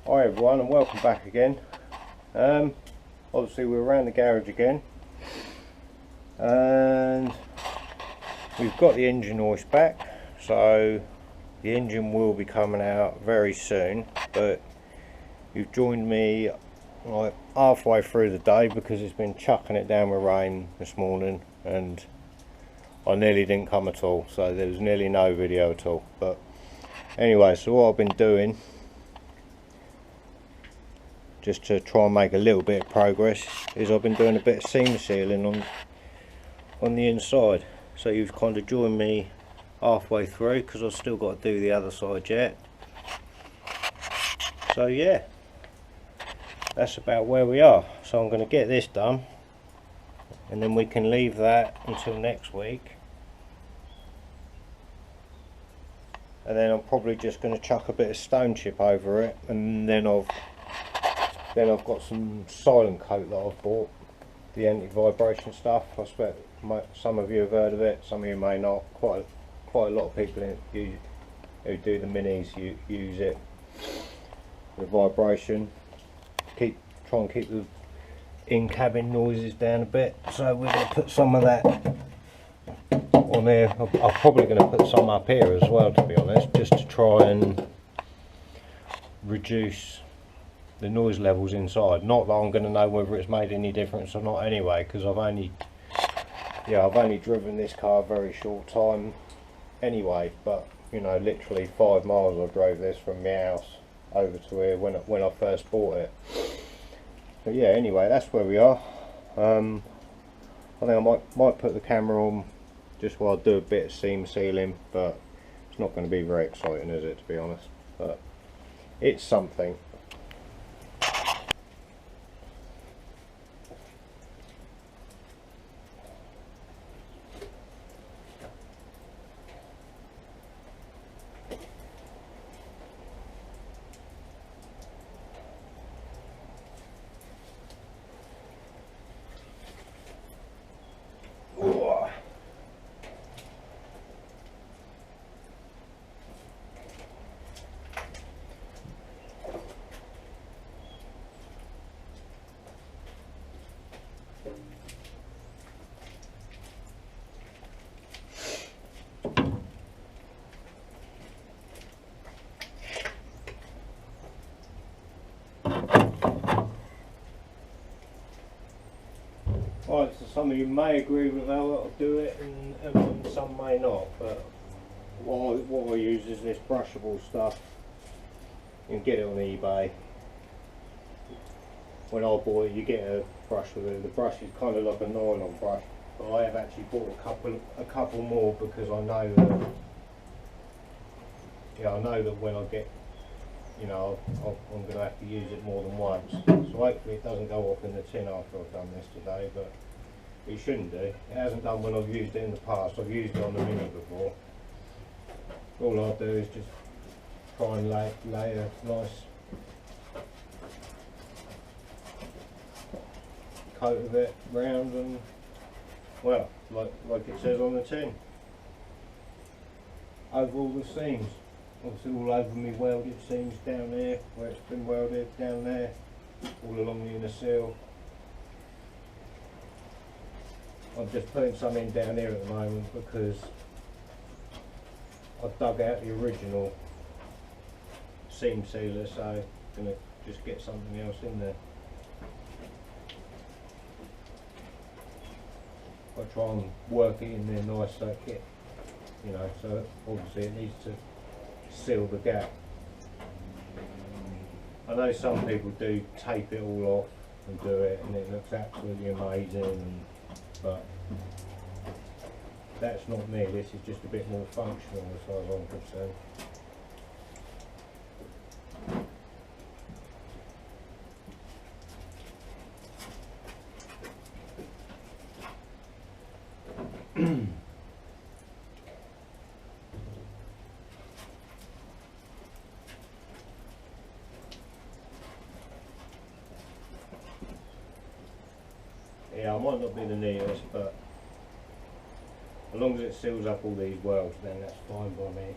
Hi everyone and welcome back again. Obviously we're around the garage again and we've got the engine hoist back, so the engine will be coming out very soon, but you've joined me like halfway through the day because it's been chucking it down with rain this morning and I nearly didn't come at all, so there was nearly no video at all. But anyway, so what I've been doing, just to try and make a little bit of progress, is I've been doing a bit of seam sealing on the inside. So you've kind of joined me halfway through because I've still got to do the other side yet. So yeah, that's about where we are. So I'm going to get this done and then we can leave that until next week, and then I'm probably just going to chuck a bit of stone chip over it, and then I've got some silent coat that I've bought, the anti-vibration stuff. I expect some of you have heard of it, some of you may not. Quite a lot of people who do the minis use it. The vibration, try and keep the in-cabin noises down a bit. So we're going to put some of that on there. I'm probably going to put some up here as well, to be honest, just to try and reduce the noise levels inside. Not that I'm going to know whether it's made any difference or not anyway, because I've only driven this car a very short time anyway. But you know, literally 5 miles I drove this from my house over to here when I first bought it. But yeah, anyway, that's where we are. I think I might put the camera on just while I do a bit of seam sealing, but it's not going to be very exciting, is it, to be honest? But it's something. Right, so some of you may agree with how I'll do it and some may not, but what I use is this brushable stuff. You can get it on eBay. When I bought it, you get a brush with it. The brush is kind of like a nylon brush, but I have actually bought a couple more because I know that when I get, you know, I'm going to have to use it more than once. So hopefully it doesn't go off in the tin after I've done this today, but it shouldn't do. It hasn't done when I've used it in the past. I've used it on the Mini before. All I'll do is just try and lay a nice coat of it round and, well, like it says on the tin, over all the seams. Obviously all over me welded seams down there, where it's been welded, down there, all along the inner seal. I'm just putting some in down here at the moment because I've dug out the original seam sealer, so I'm going to just get something else in there. I try and work it in there nice so it, you know, so obviously it needs to seal the gap. I know some people do tape it all off and do it and it looks absolutely amazing, but that's not me. This is just a bit more functional as far as I'm concerned. Yeah, I might not be the neatest, but as long as it seals up all these welds, then that's fine by me.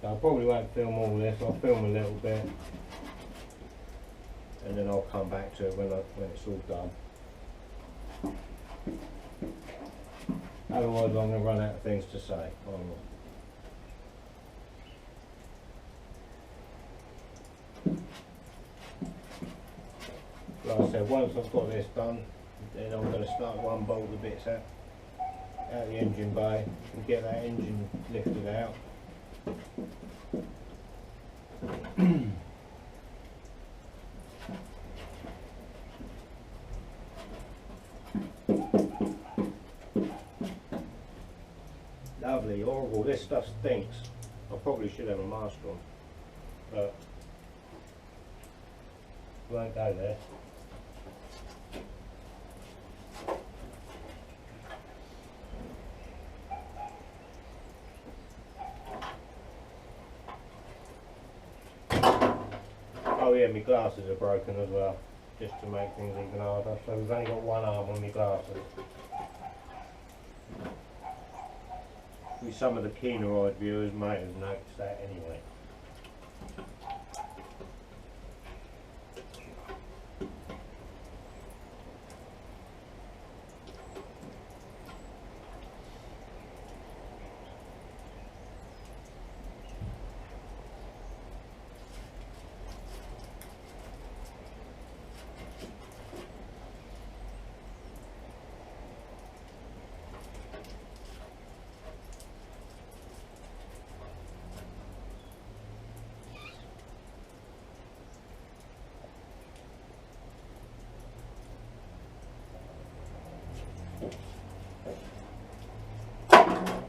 So I probably won't film all this, I'll film a little bit and then I'll come back to it when it's all done. Otherwise I'm going to run out of things to say. Like I said, once I've got this done, then I'm going to start to unbolt the bits out the engine bay and get that engine lifted out. Lovely, horrible, this stuff stinks. I probably should have a mask on, but won't go there. Oh yeah, my glasses are broken as well, just to make things even harder. So we've only got one arm on my glasses. With some of the keener-eyed viewers might have noticed that anyway.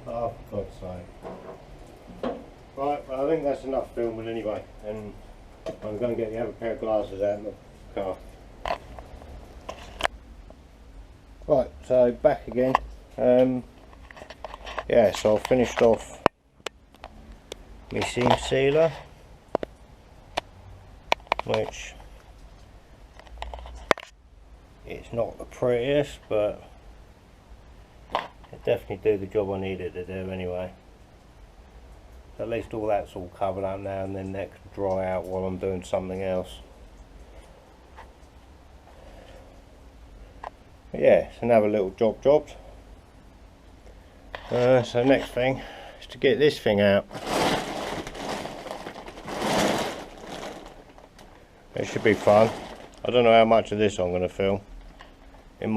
Oh, for God's sake. Right, well, I think that's enough filming anyway, and I'm going to get the other pair of glasses out of the car. Right, so back again. Yeah, so I finished off my seam sealer, which it's not the prettiest, but it definitely do the job I needed to do anyway. So at least all that's all covered up now, and then that can dry out while I'm doing something else. But yeah, it's another little job dropped. So next thing is to get this thing out. It should be fun. I don't know how much of this I'm going to film. It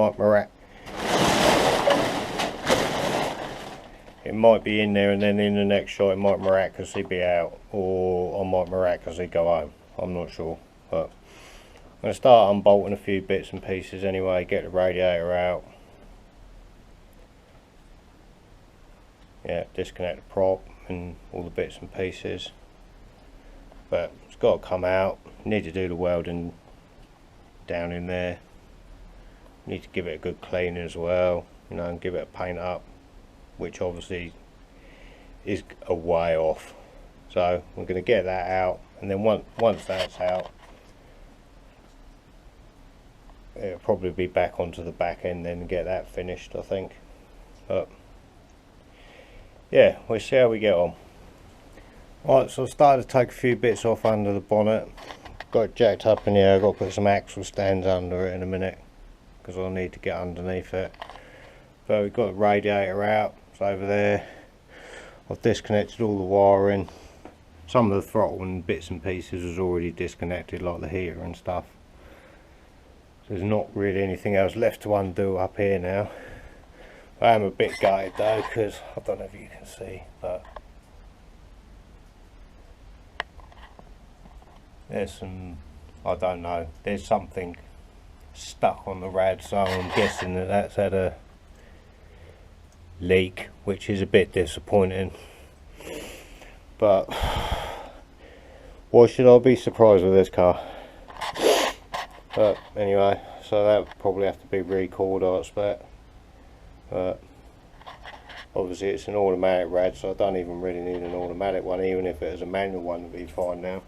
might be in there, and then in the next shot it might miraculously be out, or I might miraculously go home. I'm not sure, but I'm going to start unbolting a few bits and pieces anyway, get the radiator out. Yeah, disconnect the prop and all the bits and pieces, but it's got to come out. Need to do the welding down in there. Need to give it a good cleaning as well, you know, and give it a paint up, which obviously is a way off. So we're going to get that out, and then once that's out, it'll probably be back onto the back end then and get that finished, I think. But yeah, we'll see how we get on. Right, so I've started to take a few bits off under the bonnet. Got it jacked up in here. I've got to put some axle stands under it in a minute, because I'll need to get underneath it. But we've got the radiator out, it's over there. I've disconnected all the wiring. Some of the throttle and bits and pieces was already disconnected, like the heater and stuff. So there's not really anything else left to undo up here now. I am a bit gutted though, because I don't know if you can see, but there's some, I don't know, there's something stuck on the rad, so I'm guessing that that's had a leak, which is a bit disappointing. But why should I be surprised with this car? But anyway, so that would probably have to be recalled, I expect. But obviously it's an automatic rad, so I don't even really need an automatic one. Even if it was a manual one, it would be fine now.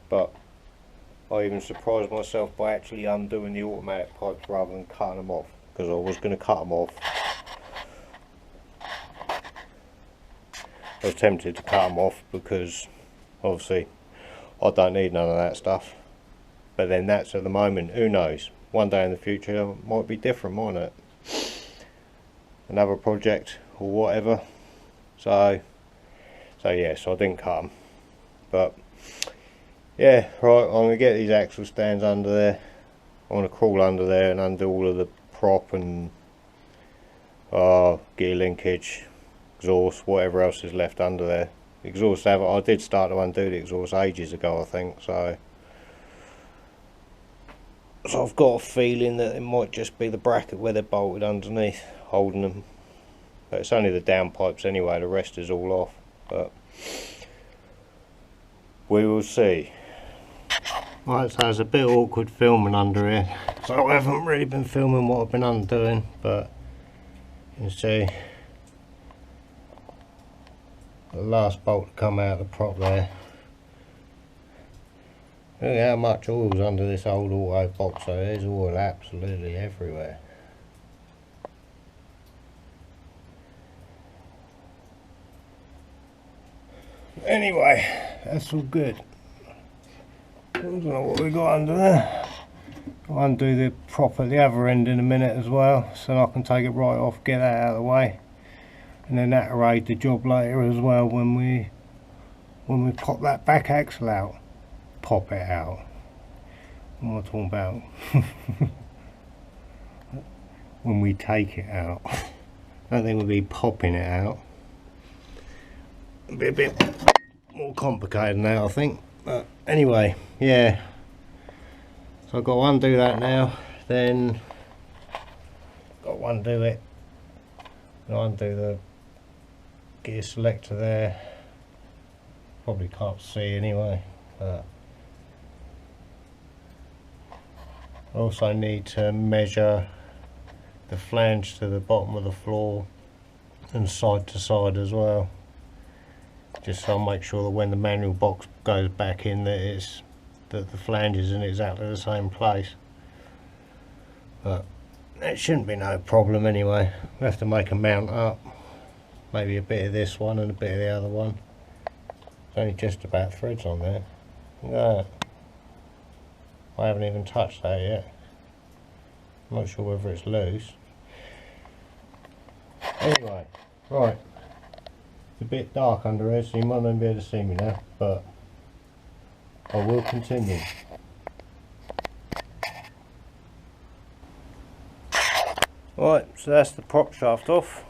But I even surprised myself by actually undoing the automatic pipes rather than cutting them off, because I was going to cut them off. I was tempted to cut them off because obviously I don't need none of that stuff. But then that's at the moment, who knows? One day in the future it might be different, mightn't it? Another project or whatever. So yeah, so I didn't cut them. But yeah, right, I'm going to get these axle stands under there. I want to crawl under there and undo all of the prop and gear linkage, exhaust, whatever else is left under there. Exhaust, I did start to undo the exhaust ages ago, I think, so I've got a feeling that it might just be the bracket where they're bolted underneath holding them, but it's only the downpipes anyway, the rest is all off, but we will see. Right, so it's a bit awkward filming under here, so I haven't really been filming what I've been undoing, but you can see the last bolt to come out of the prop there. Look at how much oil's under this old auto box, so there's oil absolutely everywhere. Anyway, that's all good. I don't know what we got under there. I'll undo the prop at the other end in a minute as well, so I can take it right off, get that out of the way, and then that'll aid the job later as well when we pop that back axle out. Pop it out. What am I talking about? When we take it out. I don't think we'll be popping it out. It'll be a bit more complicated than that, I think. But anyway, yeah. So I've got to undo that now. Then got to undo it. I'll undo the gear selector there. Probably can't see anyway. But I also need to measure the flange to the bottom of the floor and side to side as well, just so I'll make sure that when the manual box goes back in that the flange is in exactly the same place. But it shouldn't be no problem anyway. We have to make a mount up, maybe a bit of this one and a bit of the other one. There's only just about threads on there. Look at that. I haven't even touched that yet. I'm not sure whether it's loose. Anyway, right. It's a bit dark under here, so you might not be able to see me now, but I will continue. Right, so that's the prop shaft off,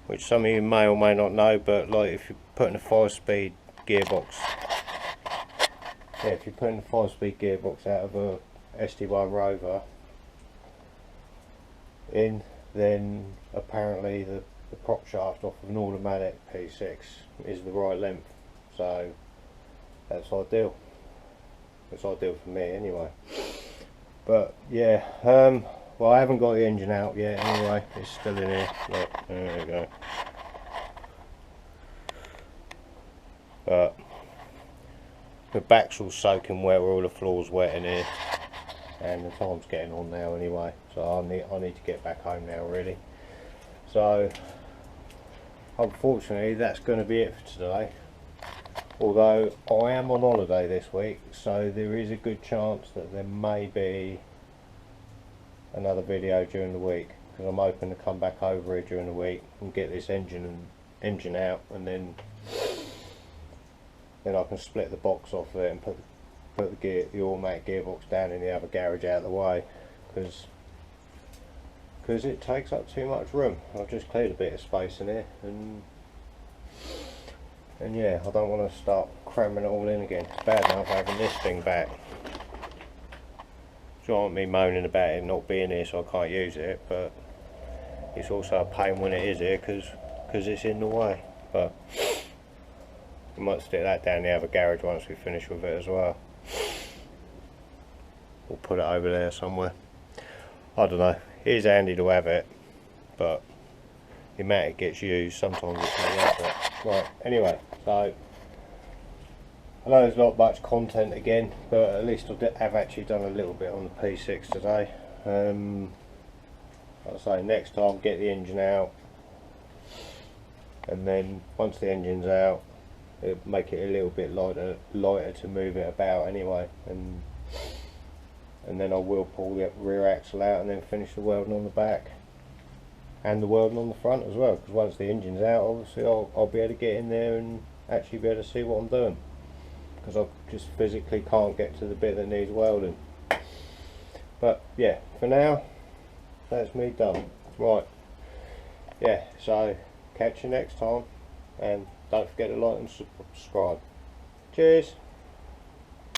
which some of you may or may not know, but like if you're putting a 5-speed gearbox, if you're putting a 5-speed gearbox out of a SD1 Rover in, then apparently the prop shaft off of an automatic P6 is the right length, so that's ideal. It's ideal for me anyway. But yeah, well, I haven't got the engine out yet anyway, it's still in here. Look, there we go. But the back's all soaking wet, where all the floor's wet in here, and the time's getting on now anyway, so I need to get back home now really. So unfortunately that's going to be it for today, although I am on holiday this week, so there is a good chance that there may be another video during the week, because I'm hoping to come back over here during the week and get this engine out, and then I can split the box off of it and put the automatic gearbox down in the other garage out of the way, because it takes up too much room. I've just cleared a bit of space in here, and yeah, I don't want to start cramming it all in again. It's bad enough having this thing back. Do you want me moaning about it not being here so I can't use it, but it's also a pain when it is here because it's in the way. But we might stick that down the other garage once we finish with it as well. We'll put it over there somewhere. I don't know. It is handy to have it, but the amount it gets used, sometimes it's not worth it. Right, anyway, so I know there's not much content again, but at least I have actually done a little bit on the P6 today. Like I say, next time get the engine out, and then once the engine's out, it'll make it a little bit lighter to move it about anyway, and then I will pull the rear axle out and then finish the welding on the back and the welding on the front as well, because once the engine's out, obviously I'll be able to get in there and actually be able to see what I'm doing, because I just physically can't get to the bit that needs welding. But yeah, for now that's me done. Right, yeah, so catch you next time, and don't forget to like and subscribe. Cheers.